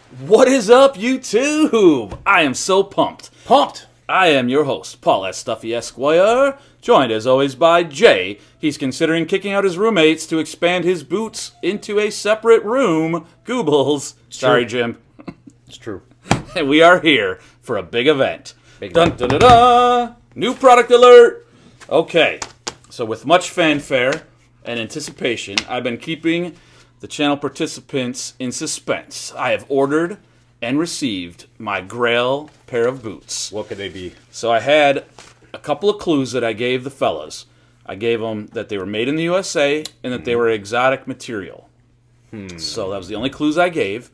What is up, YouTube? I am so pumped. I am your host, Paul S. Stuffy Esquire, joined as always by Jay. He's considering kicking out his roommates to expand his boots into a separate room. Goobles. Sorry, Jim. It's true. And we are here for a big event. Dun, dun, dun, dun. New product alert. Okay, so with much fanfare and anticipation, I've been keeping the channel participants in suspense. I have ordered and received my grail pair of boots. What could they be? So I had a couple of clues that I gave the fellas. I gave them that they were made in the USA and that they were exotic material. So that was the only clues I gave.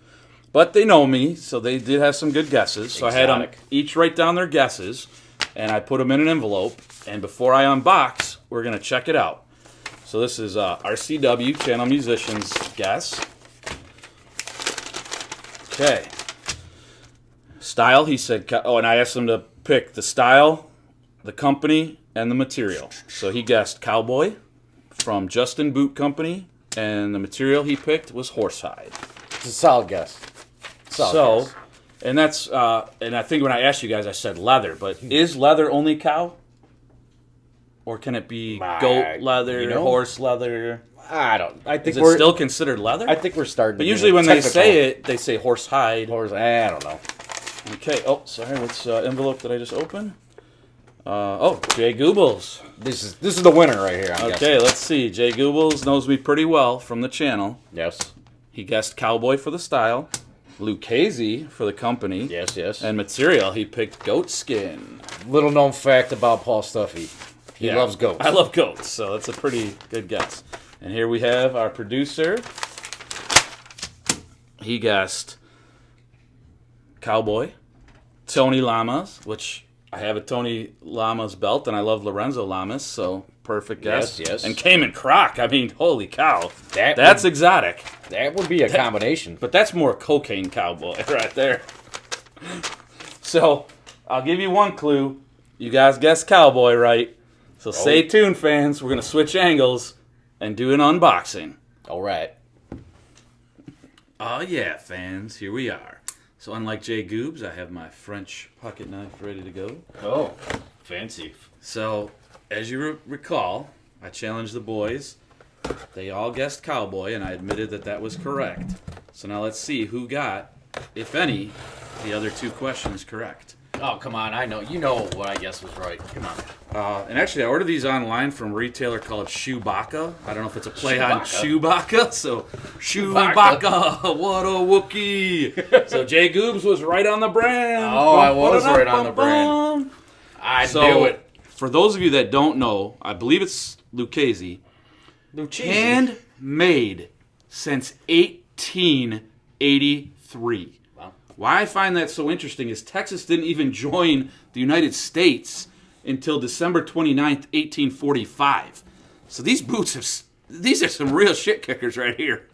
But they know me, so they did have some good guesses. So I had them each write down their guesses, and I put them in an envelope. And before I unbox, we're going to check it out. So this is RCW, Channel Musicians guess. Okay. Style, he said, and I asked him to pick the style, the company, and the material. So he guessed Cowboy from Justin Boot Company, and the material he picked was horsehide. It's a solid guess. Guess. And that's, and I think when I asked you guys, I said leather, but is leather only cow? Or can it be goat leather, horse leather? I think is it still considered leather? I think we're starting. But usually when they say it, they say horse hide. I don't know. Okay. Oh, sorry. Which envelope did I just open? Jay Goobles. This is the winner right here. I'm guessing. Let's see. Jay Goobles knows me pretty well from the channel. Yes. He guessed Cowboy for the style, Lucchese for the company. Yes. And material, he picked goat skin. Little known fact about Paul Stuffy. He loves goats. I love goats, so that's a pretty good guess. And here we have our producer. He guessed Cowboy, Tony Lamas, which I have a Tony Lamas belt, and I love Lorenzo Lamas, so perfect guess. Yes. And Cayman Croc. I mean, holy cow. That's exotic. That would be a combination. But that's more cocaine cowboy right there. So, I'll give you one clue. You guys guessed Cowboy right. So stay tuned, fans. We're going to switch angles and do an unboxing. All right. Oh, yeah, fans. Here we are. So unlike Jay Goobs, I have my French pocket knife ready to go. Oh, fancy. So, as you recall, I challenged the boys. They all guessed Cowboy, and I admitted that that was correct. So now let's see who got, if any, the other two questions correct. Oh, come on. I know. You know what I guess was right. Come on. And actually, I ordered these online from a retailer called Chewbacca. I don't know if it's a play on Chewbacca. So, Chewbacca, what a Wookiee. So, Jay Goobs was right on the brand. Oh, I was right on the brand. I knew it. For those of you that don't know, I believe it's Lucchese. Handmade since 1883. Why I find that so interesting is Texas didn't even join the United States until December 29th, 1845. So these are some real shit kickers right here.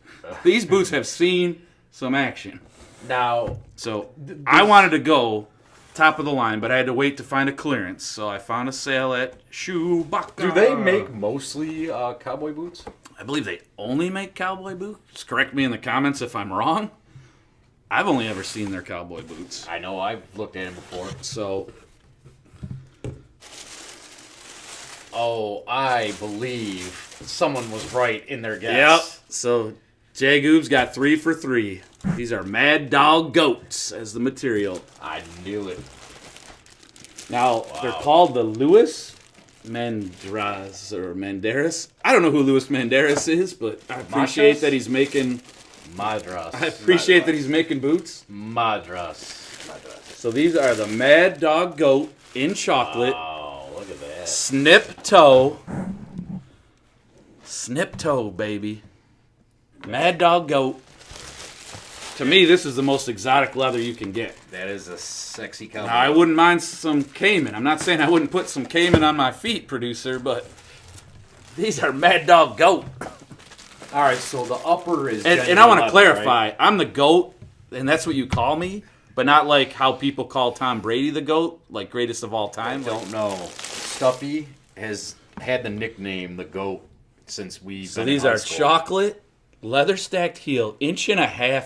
These boots have seen some action. Now, so I wanted to go top of the line, but I had to wait to find a clearance. So I found a sale at Chewbacca. Do they make mostly cowboy boots? I believe they only make cowboy boots. Correct me in the comments if I'm wrong. I've only ever seen their cowboy boots. I know, I've looked at them before. So, I believe someone was right in their guess. Yep. So, Jay Goobs got 3 for 3. These are Mad Dog Goats as the material. I knew it. Now, they're called the Louis Madras or Mandaris. I don't know who Louis Mandaris is, but I appreciate that he's making... Madras. I appreciate that he's making boots. Madras. So these are the Mad Dog Goat in chocolate. Oh, look at that. Snip Toe. Snip Toe, baby. Mad Dog Goat. To me, this is the most exotic leather you can get. That is a sexy cowboy. Now, I wouldn't mind some Cayman. I'm not saying I wouldn't put some Cayman on my feet, producer, but these are Mad Dog Goat. All right, so the upper is... And I want to clarify, right? I'm the GOAT, and that's what you call me, but not like how people call Tom Brady the GOAT, like greatest of all time. I don't know. Stuffy has had the nickname the GOAT since we've been in high school. So these are chocolate, leather stacked heel, 1.5 inch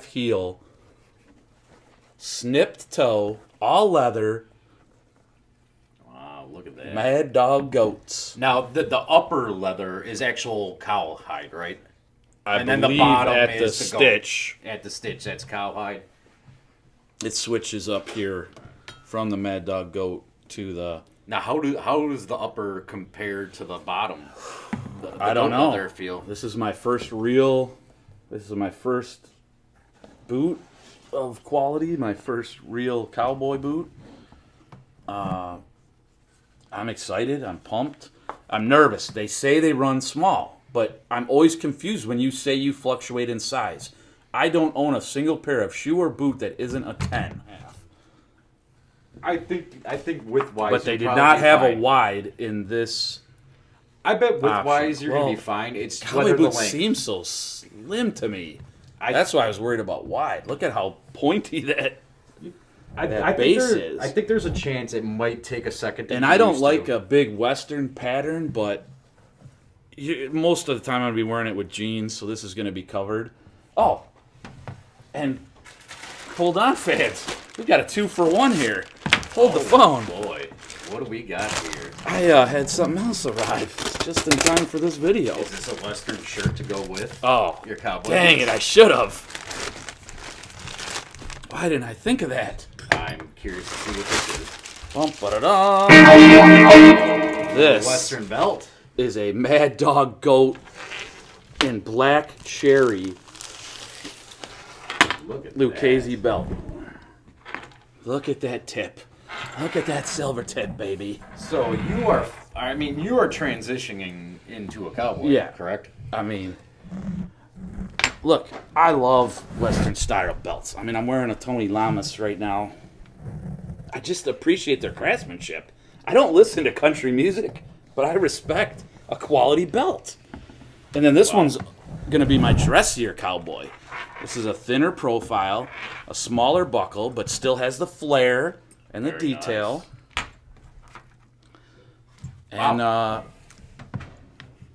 heel Snipped Toe, all leather, Wow, look at that. Mad Dog Goats. Now, the upper leather is actual cowhide, right? I And then the believe bottom at the is the goat. stitch, At the stitch, that's cowhide. it switches up here from the Mad Dog Goat to the... Now, how does the upper compare to the bottom? The I don't goat know. leather feel. This is my first boot of quality, my first real cowboy boot. I'm excited. I'm pumped. I'm nervous. They say they run small, but I'm always confused when you say you fluctuate in size. I don't own a single pair of shoe or boot that isn't a 10. I think width-wise, But they you'll did probably not be have a fine. wide in this. I bet width-wise option. you're gonna Well, be fine. It's Cowboy whether the boots length. seem so slim to me. I- That's why I was worried about wide. Look at how pointy that I base think is. I think there's a chance it might take a second. To And get I don't used like to. a big Western pattern, but most of the time I'm going to be wearing it with jeans, so this is going to be covered. Oh, and hold on, fans. We got a 2-for-1 here. Hold the phone. Boy, what do we got here? I had something else arrive just in time for this video. Is this a Western shirt to go with Oh, your cowboy? dang it, I should have. Why didn't I think of that? I'm curious to see what this is. Bum-ba-da-dum. This Western belt. is a Mad Dog Goat in black cherry Look at Lucchese belt. Look at that tip. Look at that silver tip, baby. that. So you are transitioning into a cowboy. Yeah. Correct. I mean, look, I love Western style belts. I mean, I'm wearing a Tony Lamas right now. I just appreciate their craftsmanship. I don't listen to country music, but I respect a quality belt. And then this one's going to be my dressier cowboy. This is a thinner profile, a smaller buckle, but still has the flair and the Very detail. And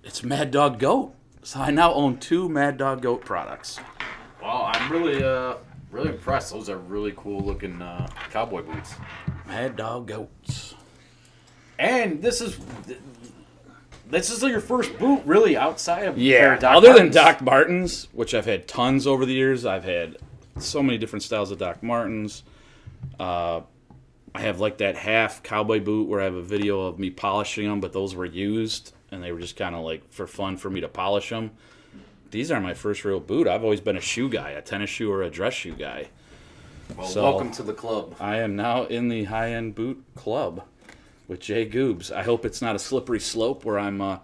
it's Mad Dog Goat. So I now own 2 Mad Dog Goat products. Wow, I'm really impressed. Those are really cool looking cowboy boots. Mad Dog Goats. And this is your first boot really outside of pair Yeah, of Doc other than Martens. Doc Martens, which I've had tons over the years. I've had so many different styles of Doc Martens. I have like that half cowboy boot where I have a video of me polishing them, but those were used, and they were just kind of like for fun for me to polish them. These are my first real boot. I've always been a shoe guy, a tennis shoe or a dress shoe guy. Well, So- welcome to the club. I am now in the high-end boot club with Jay Goobs. I hope it's not a slippery slope where I'm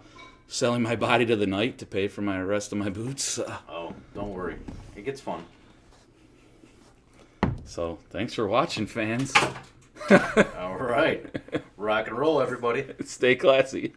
selling my body to the night to pay for my rest of my boots. Oh, don't worry. It gets fun. So thanks for watching, fans. All right. Rock and roll, everybody. Stay classy.